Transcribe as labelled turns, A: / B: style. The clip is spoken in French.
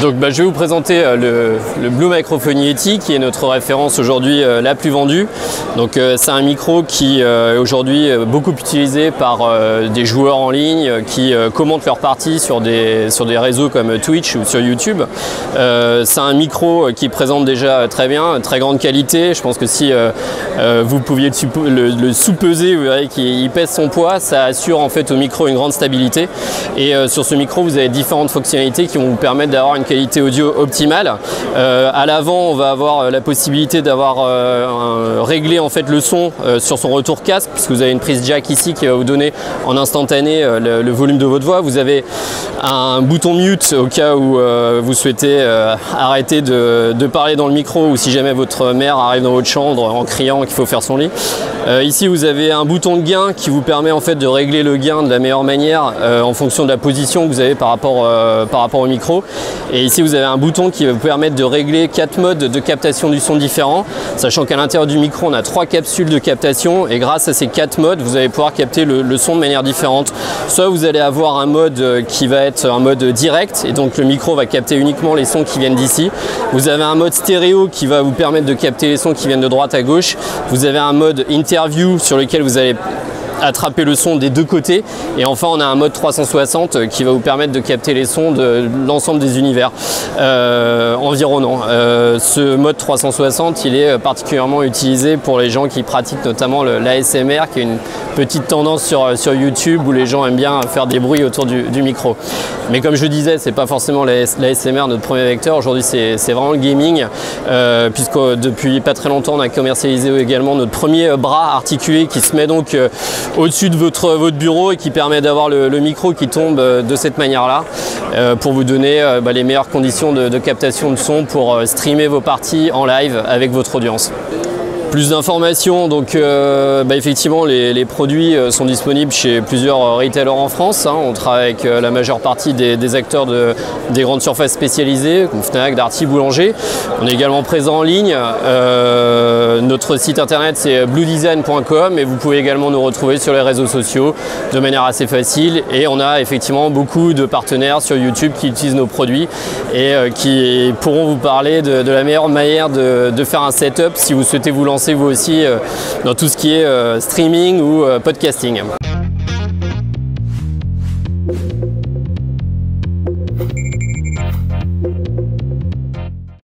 A: Donc je vais vous présenter le Blue Microphonie Yeti, qui est notre référence aujourd'hui la plus vendue. Donc c'est un micro qui est aujourd'hui beaucoup utilisé par des joueurs en ligne qui commentent leurs parties sur des réseaux comme Twitch ou sur YouTube. C'est un micro qui présente déjà très bien, très grande qualité. Je pense que si vous pouviez le sous-peser, vous verrez qu'il pèse son poids. Ça assure en fait au micro une grande stabilité. Et sur ce micro, vous avez différentes fonctionnalités qui vont vous permettre d'avoir une qualité audio optimale. À l'avant, on va avoir la possibilité d'avoir régler en fait le son sur son retour casque, puisque vous avez une prise jack ici qui va vous donner en instantané le volume de votre voix. Vous avez un bouton mute au cas où vous souhaitez arrêter de parler dans le micro, ou si jamais votre mère arrive dans votre chambre en criant qu'il faut faire son lit. Ici vous avez un bouton de gain qui vous permet en fait de régler le gain de la meilleure manière en fonction de la position que vous avez par rapport au micro. Et ici vous avez un bouton qui va vous permettre de régler 4 modes de captation du son différents, sachant qu'à l'intérieur du micro on a 3 capsules de captation, et grâce à ces 4 modes vous allez pouvoir capter le son de manière différente. Soit vous allez avoir un mode qui va être un mode direct, et donc le micro va capter uniquement les sons qui viennent d'ici. Vous avez un mode stéréo qui va vous permettre de capter les sons qui viennent de droite à gauche. Vous avez un mode interview sur lequel vous allez attraper le son des deux côtés, et enfin on a un mode 360 qui va vous permettre de capter les sons de l'ensemble des univers environnants. Ce mode 360 il est particulièrement utilisé pour les gens qui pratiquent notamment l'ASMR, qui est une petite tendance sur YouTube où les gens aiment bien faire des bruits autour du micro. Mais comme je disais, c'est pas forcément l'ASMR notre premier vecteur. Aujourd'hui c'est vraiment le gaming, puisque depuis pas très longtemps on a commercialisé également notre premier bras articulé qui se met donc au-dessus de votre bureau et qui permet d'avoir le micro qui tombe de cette manière-là, pour vous donner les meilleures conditions de captation de son pour streamer vos parties en live avec votre audience. Plus d'informations, donc effectivement les produits sont disponibles chez plusieurs retailers en France. On travaille avec la majeure partie des acteurs des grandes surfaces spécialisées, comme Fnac, Darty, Boulanger. On est également présent en ligne. Notre site internet c'est bluedesign.com, et vous pouvez également nous retrouver sur les réseaux sociaux de manière assez facile. Et on a effectivement beaucoup de partenaires sur YouTube qui utilisent nos produits et qui pourront vous parler de la meilleure manière de faire un setup si vous souhaitez vous lancer vous aussi dans tout ce qui est streaming ou podcasting.